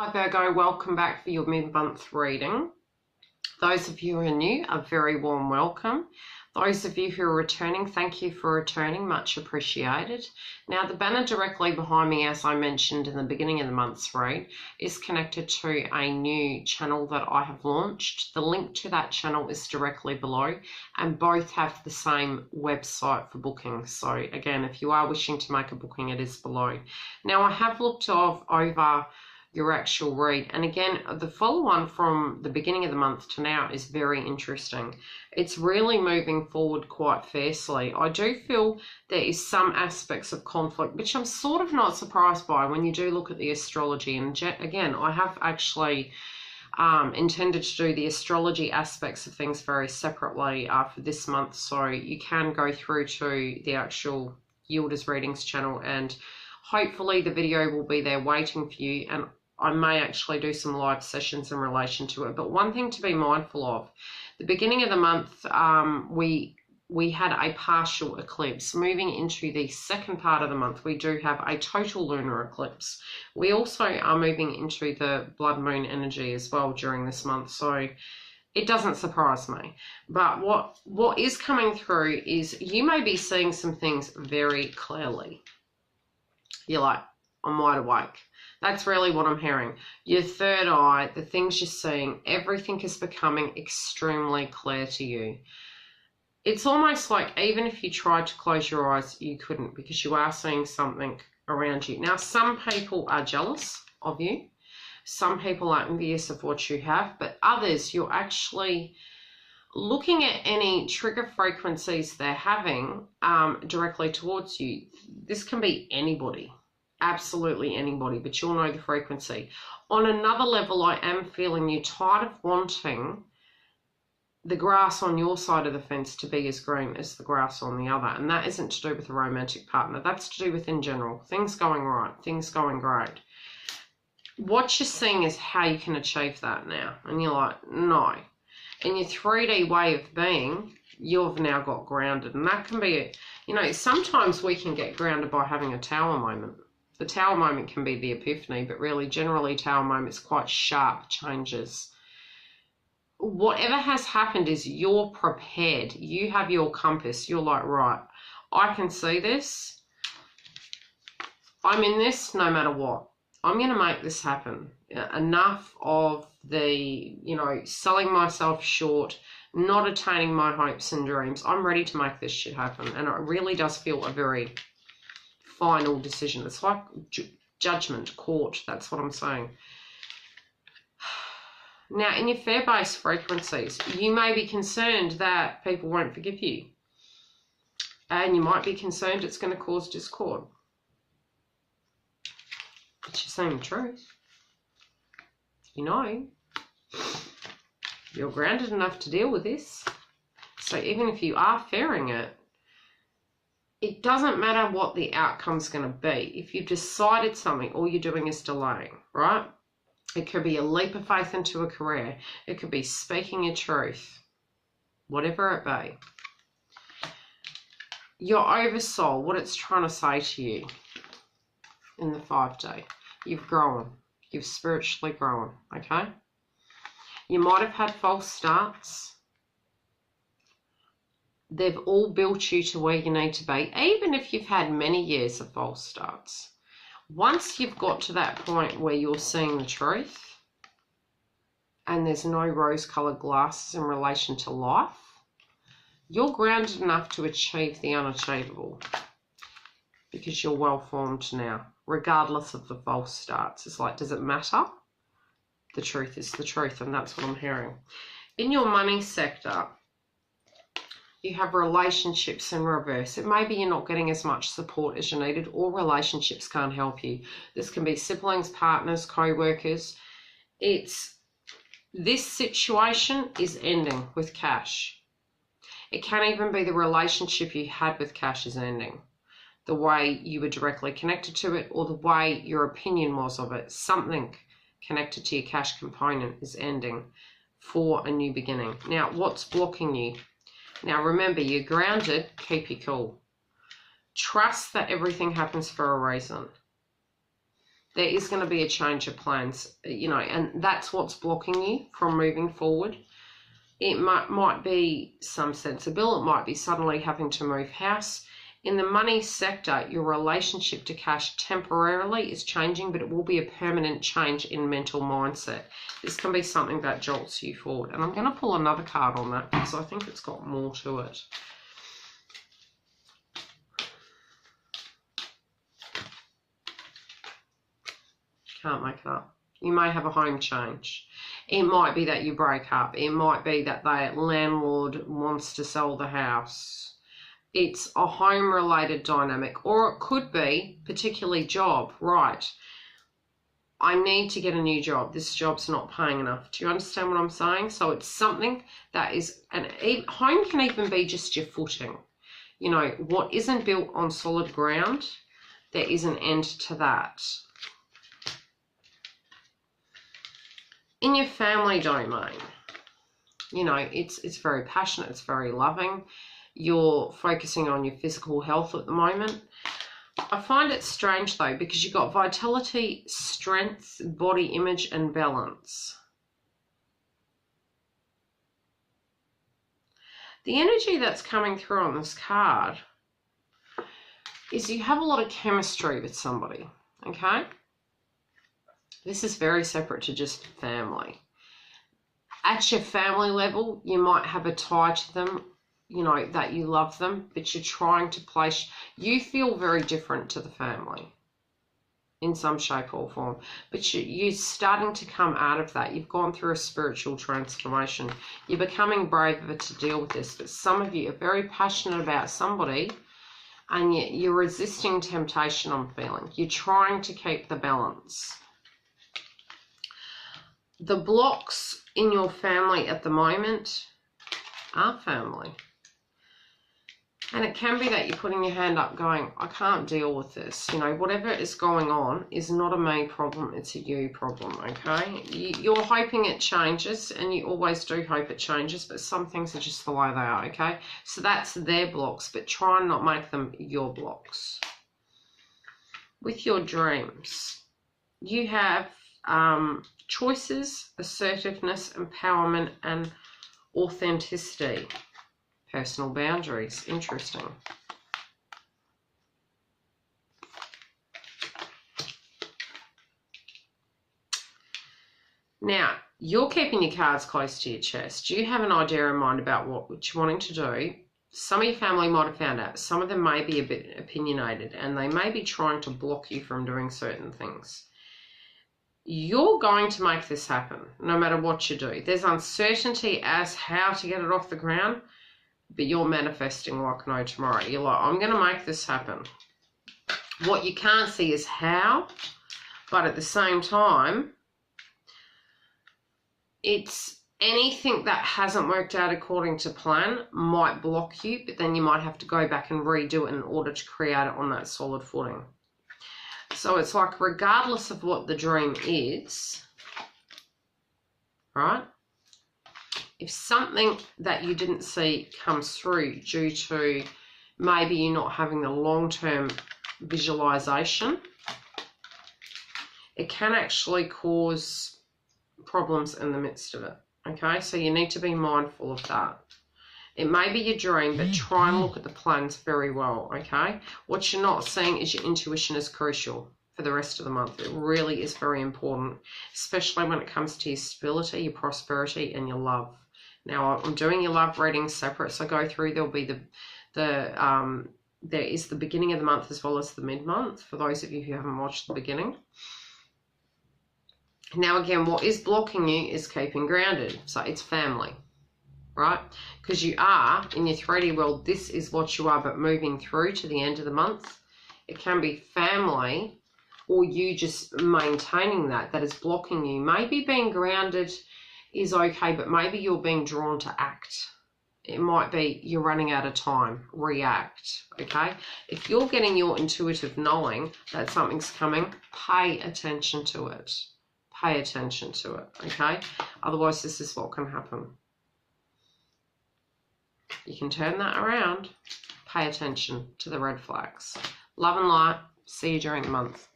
Hi Virgo, welcome back for your mid-month reading. Those of you who are new, a very warm welcome. Those of you who are returning, thank you for returning, much appreciated. Now the banner directly behind me, as I mentioned in the beginning of the month's read, is connected to a new channel that I have launched. The link to that channel is directly below, and both have the same website for booking. So again, if you are wishing to make a booking, it is below. Now I have looked over your actual read, and again the follow-on from the beginning of the month to now is very interesting. It's really moving forward quite fiercely. I do feel there is some aspects of conflict, which I'm sort of not surprised by when you do look at the astrology. And again, I have actually intended to do the astrology aspects of things very separately for this month, so you can go through to the actual Yildiz readings channel, and hopefully the video will be there waiting for you, and I may actually do some live sessions in relation to it. But one thing to be mindful of, the beginning of the month, we had a partial eclipse. Moving into the second part of the month, we do have a total lunar eclipse. We also are moving into the blood moon energy as well during this month, so it doesn't surprise me. But what is coming through is you may be seeing some things very clearly. You're like, I'm wide awake. That's really what I'm hearing. Your third eye, the things you're seeing, everything is becoming extremely clear to you. It's almost like even if you tried to close your eyes, you couldn't, because you are seeing something around you. Now, some people are jealous of you. Some people are envious of what you have, but others, you're actually looking at any trigger frequencies they're having directly towards you. This can be anybody. Absolutely anybody, but you'll know the frequency. On another level, I am feeling you tired of wanting the grass on your side of the fence to be as green as the grass on the other, and that isn't to do with a romantic partner. That's to do with in general, things going right, things going great. What you're seeing is how you can achieve that now, and you're like, no. In your 3D way of being, you've now got grounded, and that can be, sometimes we can get grounded by having a tower moment. The tower moment can be the epiphany, but really, generally, tower moments quite sharp changes. Whatever has happened is you're prepared. You have your compass. You're like, right, I can see this. I'm in this no matter what. I'm going to make this happen. Enough of the, selling myself short, not attaining my hopes and dreams. I'm ready to make this shit happen. And it really does feel a very final decision. It's like judgment, court. That's what I'm saying. Now, in your fear-based frequencies, you may be concerned that people won't forgive you. And you might be concerned it's going to cause discord. But you're saying the truth. You're grounded enough to deal with this. So even if you are fearing it, it doesn't matter what the outcome's going to be. If you've decided something, all you're doing is delaying, right? It could be a leap of faith into a career. It could be speaking your truth, whatever it be. Your oversoul, what it's trying to say to you in the 5D, you've grown. You've spiritually grown, okay? You might have had false starts. They've all built you to where you need to be, even if you've had many years of false starts. Once you've got to that point where you're seeing the truth and there's no rose-coloured glasses in relation to life, you're grounded enough to achieve the unachievable because you're well-formed now, regardless of the false starts. It's like, does it matter? The truth is the truth, and that's what I'm hearing. In your money sector, you have relationships in reverse. It may be you're not getting as much support as you needed, or relationships can't help you. This can be siblings, partners, co-workers. This situation is ending with cash. It can even be the relationship you had with cash is ending. The way you were directly connected to it, or the way your opinion was of it. Something connected to your cash component is ending for a new beginning. Now, what's blocking you? Now, remember, you're grounded, keep you cool. Trust that everything happens for a reason. there is going to be a change of plans, you know, and that's what's blocking you from moving forward. It might be some sensible, it might be suddenly having to move house. In the money sector, your relationship to cash temporarily is changing, but it will be a permanent change in mental mindset. This can be something that jolts you forward. And I'm going to pull another card on that because I think it's got more to it. Can't make it up. You may have a home change. It might be that you break up. It might be that the landlord wants to sell the house. It's a home-related dynamic, or it could be particularly job, right? I need to get a new job. This job's not paying enough. Do you understand what I'm saying? So it's something that is, and home can even be just your footing. You know, what isn't built on solid ground, there is an end to that. In your family domain, you know, it's very passionate, it's very loving. You're focusing on your physical health at the moment. I find it strange though, because you've got vitality, strength, body image, and balance. The energy that's coming through on this card is you have a lot of chemistry with somebody, okay? This is very separate to just family. At your family level, you might have a tie to them, you know, that you love them, but you're trying to place, you feel very different to the family in some shape or form, but you're starting to come out of that. You've gone through a spiritual transformation. You're becoming braver to deal with this, but some of you are very passionate about somebody and you're resisting temptation, I'm feeling. You're trying to keep the balance. The blocks in your family at the moment are family. And it can be that you're putting your hand up going, I can't deal with this. You know, whatever is going on is not a me problem, it's a you problem, okay? You're hoping it changes, and you always do hope it changes, but some things are just the way they are, okay? So that's their blocks, but try and not make them your blocks. With your dreams, you have choices, assertiveness, empowerment, and authenticity. Personal boundaries. Interesting. Now, you're keeping your cards close to your chest. You have an idea in mind about what you're wanting to do. Some of your family might have found out. Some of them may be a bit opinionated, and they may be trying to block you from doing certain things. You're going to make this happen, no matter what you do. There's uncertainty as how to get it off the ground, but you're manifesting like no tomorrow. You're like, I'm going to make this happen. What you can't see is how, but at the same time, it's anything that hasn't worked out according to plan might block you, but then you might have to go back and redo it in order to create it on that solid footing. So it's like, regardless of what the dream is, right? If something that you didn't see comes through due to maybe you not having the long-term visualization, it can actually cause problems in the midst of it, okay? So you need to be mindful of that. It may be your dream, but try and look at the plans very well, okay? What you're not seeing is your intuition is crucial for the rest of the month. It really is very important, especially when it comes to your stability, your prosperity, and your love. Now, I'm doing your love readings separate, so go through. There'll be there is the beginning of the month as well as the mid-month, for those of you who haven't watched the beginning. Now, again, what is blocking you is keeping grounded. So it's family, right? Because you are, in your 3D world, this is what you are, but moving through to the end of the month, it can be family, or you just maintaining that is blocking you. Maybe being grounded is okay, but maybe you're being drawn to act. It might be you're running out of time, react, okay? If you're getting your intuitive knowing that something's coming, pay attention to it. Pay attention to it, okay? Otherwise, this is what can happen. You can turn that around. Pay attention to the red flags. Love and light. See you during the month.